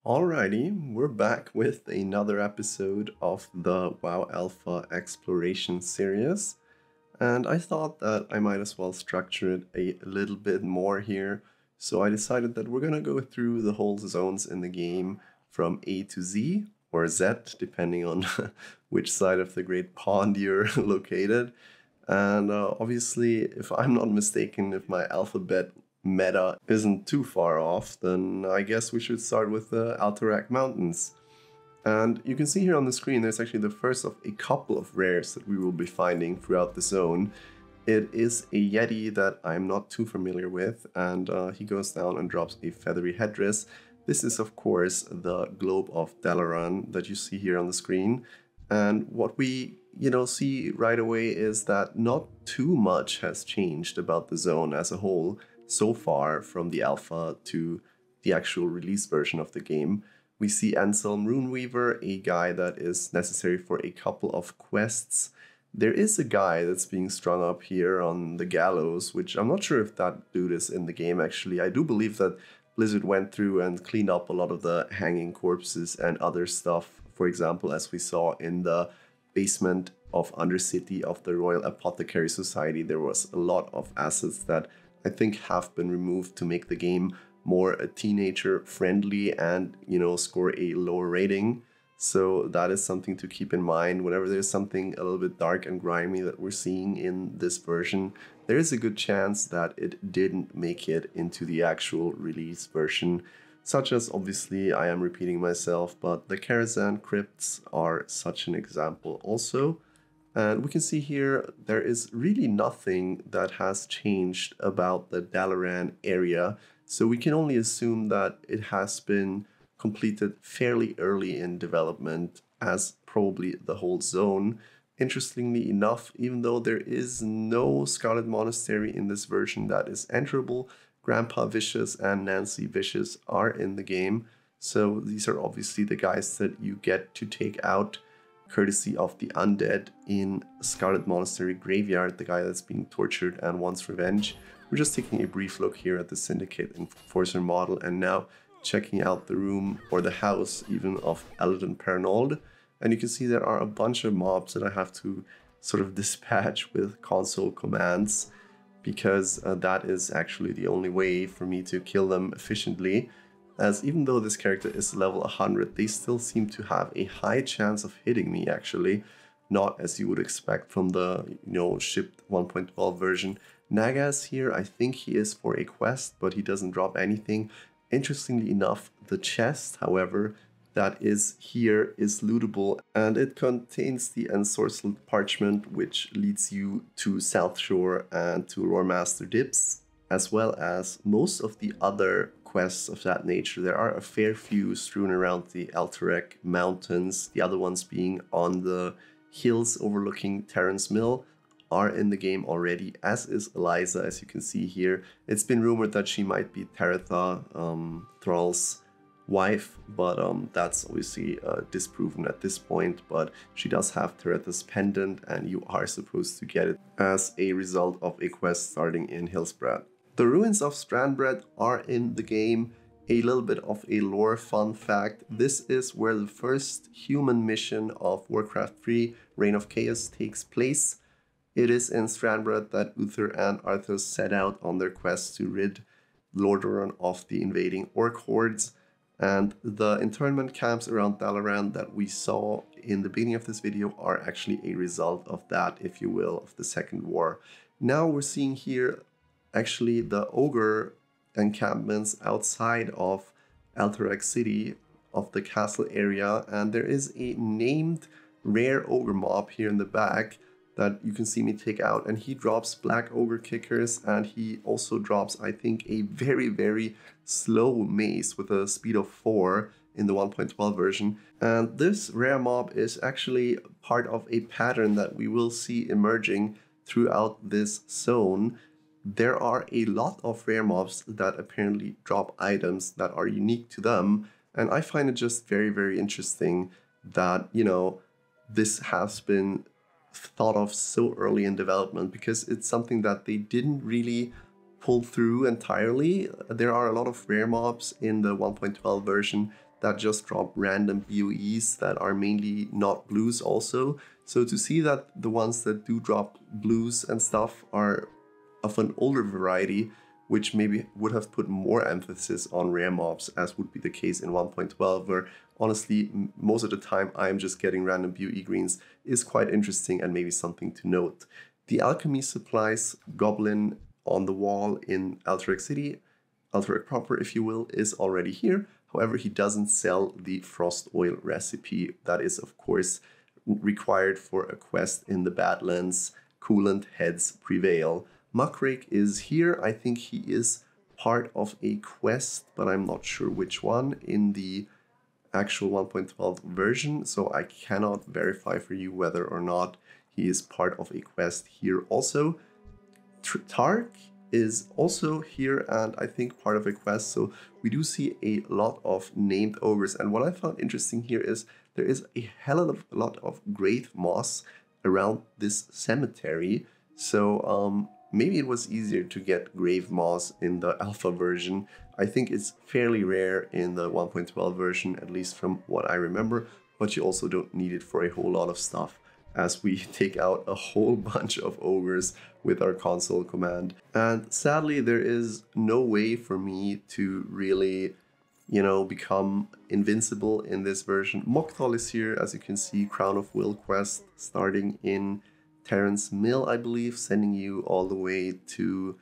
Alrighty, we're back with another episode of the WoW Alpha Exploration series, and I thought that I might as well structure it a little bit more here. So I decided that we're gonna go through the whole zones in the game from A to Z, or Z, depending on which side of the Great Pond you're located. And obviously, if I'm not mistaken, if my alphabet meta isn't too far off, then I guess we should start with the Alterac Mountains. And you can see here on the screen, there's actually the first of a couple of rares that we will be finding throughout the zone. It is a Yeti that I'm not too familiar with, and he goes down and drops a feathery headdress. This is, of course, the Globe of Dalaran that you see here on the screen. And what we, see right away is that not too much has changed about the zone as a whole so far from the alpha to the actual release version of the game. We see Anselm Runeweaver, a guy that is necessary for a couple of quests. There is a guy that's being strung up here on the gallows, which I'm not sure if that dude is in the game actually. I do believe that Blizzard went through and cleaned up a lot of the hanging corpses and other stuff. For example, as we saw in the basement of Undercity of the Royal Apothecary Society, there was a lot of assets that I think have been removed to make the game more a teenager friendly and, score a lower rating. So that is something to keep in mind. Whenever there's something a little bit dark and grimy that we're seeing in this version, there is a good chance that it didn't make it into the actual release version. Such as, obviously, I am repeating myself, but the Karazhan crypts are such an example also. And we can see here there is really nothing that has changed about the Dalaran area. So we can only assume that it has been completed fairly early in development, as probably the whole zone. Interestingly enough, even though there is no Scarlet Monastery in this version that is enterable, Grandpa Vicious and Nancy Vicious are in the game. So these are obviously the guys that you get to take out courtesy of the undead in Scarlet Monastery Graveyard, the guy that's being tortured and wants revenge. We're just taking a brief look here at the Syndicate Enforcer model and now checking out the room or the house even of Eldon Pernold. And you can see there are a bunch of mobs that I have to sort of dispatch with console commands, because that is actually the only way for me to kill them efficiently. As even though this character is level 100, they still seem to have a high chance of hitting me actually. Not as you would expect from the, shipped 1.12 version. Nagas here, I think he is for a quest, but he doesn't drop anything. Interestingly enough, the chest, however, that is here is lootable, and it contains the ensorcelled parchment, which leads you to South Shore and to Roarmaster Dips, as well as most of the other quests of that nature. There are a fair few strewn around the Alterac Mountains, the other ones being on the hills overlooking Terran's Mill, are in the game already, as is Eliza, as you can see here. It's been rumored that she might be Taratha, Thrall's wife, but that's obviously disproven at this point. But she does have Taratha's pendant, and you are supposed to get it as a result of a quest starting in Hillsbrad. The ruins of Strandbred are in the game. A little bit of a lore fun fact: this is where the first human mission of Warcraft 3 Reign of Chaos takes place. It is in Strandbred that Uther and Arthas set out on their quest to rid Lordaeron of the invading orc hordes. And the internment camps around Dalaran that we saw in the beginning of this video are actually a result of that, if you will, of the Second War. Now we're seeing here actually the ogre encampments outside of Alterac City, of the castle area, and there is a named rare ogre mob here in the back that you can see me take out, and he drops black ogre kickers, and he also drops, I think, a very, very slow mace with a speed of 4 in the 1.12 version. And this rare mob is actually part of a pattern that we will see emerging throughout this zone. There are a lot of rare mobs that apparently drop items that are unique to them, and I find it just very, very interesting that, this has been thought of so early in development, because it's something that they didn't really pull through entirely. There are a lot of rare mobs in the 1.12 version that just drop random BOEs that are mainly not blues also. So to see that the ones that do drop blues and stuff are of an older variety, which maybe would have put more emphasis on rare mobs, as would be the case in 1.12, where honestly, most of the time I'm just getting random BOE greens, is quite interesting and maybe something to note. The alchemy supplies goblin on the wall in Alterac City, Alterac proper if you will, is already here. However, he doesn't sell the frost oil recipe that is of course required for a quest in the Badlands, Coolant Heads Prevail. Muckrake is here. I think he is part of a quest, but I'm not sure which one in the actual 1.12 version, so I cannot verify for you whether or not he is part of a quest here also. Tark is also here and I think part of a quest, so we do see a lot of named ogres. And what I found interesting here is there is a hell of a lot of grave moss around this cemetery, so maybe it was easier to get grave moss in the alpha version. I think it's fairly rare in the 1.12 version, at least from what I remember, but you also don't need it for a whole lot of stuff, as we take out a whole bunch of ogres with our console command. And sadly, there is no way for me to really, become invincible in this version. Mokthal is here, as you can see, Crown of Will quest starting in Terrence Mill, I believe, sending you all the way to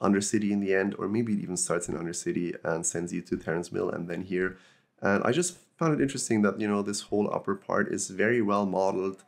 Undercity in the end, or maybe it even starts in Undercity and sends you to Terrence Mill and then here. And I just found it interesting that, this whole upper part is very well modeled.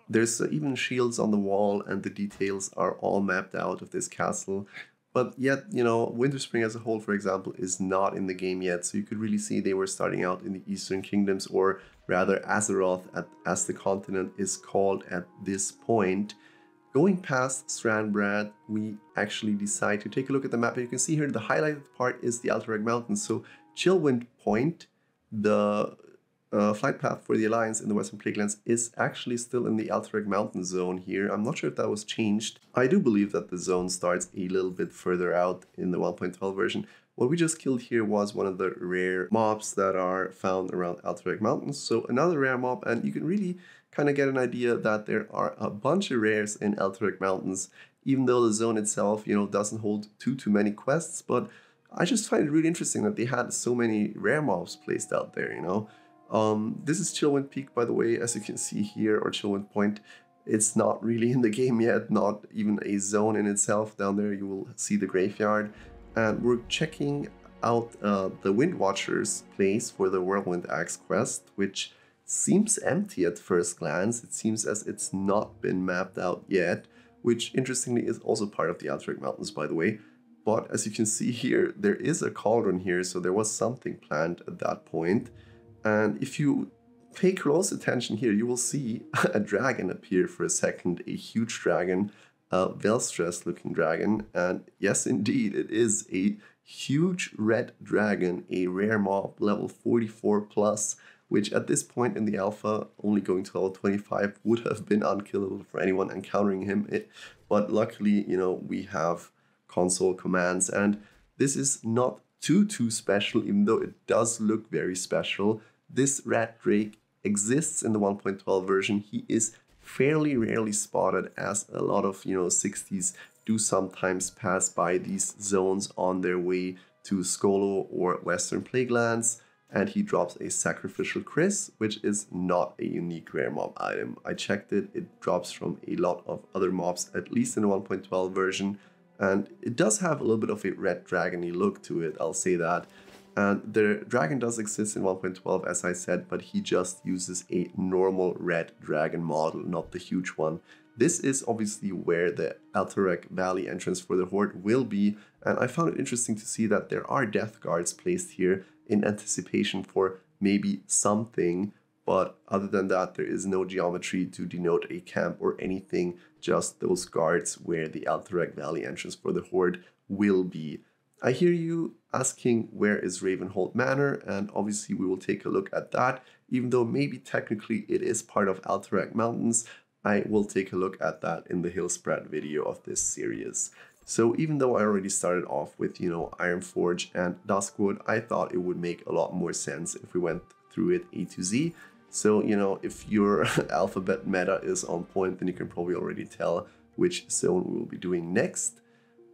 There's even shields on the wall and the details are all mapped out of this castle. But yet, Winterspring as a whole, for example, is not in the game yet. So you could really see they were starting out in the Eastern Kingdoms, or rather Azeroth, as the continent is called at this point. Going past Stranbrad, we actually decide to take a look at the map. And you can see here the highlighted part is the Alterac Mountains. So Chillwind Point, the flight path for the Alliance in the Western Plaguelands, is actually still in the Alterac Mountain zone here. I'm not sure if that was changed. I do believe that the zone starts a little bit further out in the 1.12 version. What we just killed here was one of the rare mobs that are found around Alterac Mountains. So another rare mob, and you can really kind of get an idea that there are a bunch of rares in Alterac Mountains, even though the zone itself, doesn't hold too many quests. But I just find it really interesting that they had so many rare mobs placed out there, This is Chillwind Peak, by the way, as you can see here, or Chillwind Point. It's not really in the game yet, not even a zone in itself. Down there you will see the graveyard. And we're checking out the Wind Watcher's place for the Whirlwind Axe quest, which seems empty at first glance. It seems as it's not been mapped out yet, which interestingly is also part of the Alterac Mountains, by the way. But as you can see here, there is a cauldron here, so there was something planned at that point. And if you pay close attention here, you will see a dragon appear for a second, a huge dragon, a well-stressed looking dragon. And yes, indeed, it is a huge red dragon, a rare mob, level 44 plus, which at this point in the alpha, only going to level 25, would have been unkillable for anyone encountering him. But luckily, we have console commands, and this is not too special, even though it does look very special. This rat drake exists in the 1.12 version. He is fairly rarely spotted, as a lot of 60s do sometimes pass by these zones on their way to Skolo or Western Plaguelands, and he drops a Sacrificial Chris, which is not a unique rare mob item. I checked it, it drops from a lot of other mobs, at least in the 1.12 version, and it does have a little bit of a red dragony look to it, I'll say that. And the dragon does exist in 1.12, as I said, but he just uses a normal red dragon model, not the huge one. This is obviously where the Alterac Valley entrance for the Horde will be, and I found it interesting to see that there are death guards placed here in anticipation for maybe something, but other than that, there is no geometry to denote a camp or anything, just those guards where the Alterac Valley entrance for the Horde will be. I hear you asking where is Ravenhold Manor, and obviously we will take a look at that, even though maybe technically it is part of Alterac Mountains. I will take a look at that in the Hillspread video of this series. So even though I already started off with, Ironforge and Duskwood, I thought it would make a lot more sense if we went through it A to Z. So, if your alphabet meta is on point, then you can probably already tell which zone we will be doing next.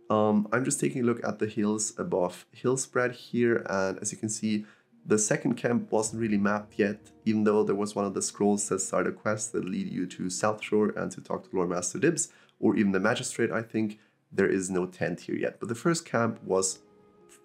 I'm just taking a look at the hills above Hillspread here, and as you can see, the second camp wasn't really mapped yet, even though there was one of the scrolls that start a quest that lead you to South Shore and to talk to Lord Master Dibs, or even the Magistrate, I think. There is no tent here yet, but the first camp was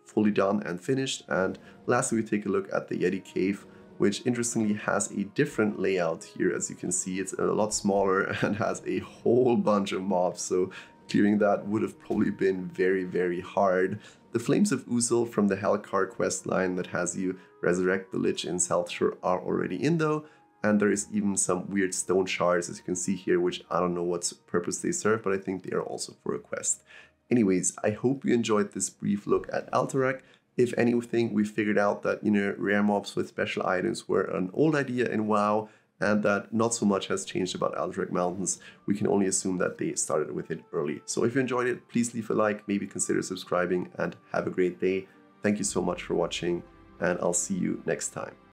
fully done and finished. And lastly, we take a look at the Yeti Cave, which interestingly has a different layout here. As you can see, it's a lot smaller and has a whole bunch of mobs, so clearing that would have probably been very, very hard. The Flames of Uzul from the Hellcar quest line that has you resurrect the Lich in South Shore are already in though, and there is even some weird stone shards, as you can see here, which I don't know what purpose they serve, but I think they are also for a quest. Anyways, I hope you enjoyed this brief look at Alterac. If anything, we figured out that, rare mobs with special items were an old idea in WoW, and that not so much has changed about Alterac Mountains. We can only assume that they started with it early. So if you enjoyed it, please leave a like, maybe consider subscribing, and have a great day. Thank you so much for watching, and I'll see you next time.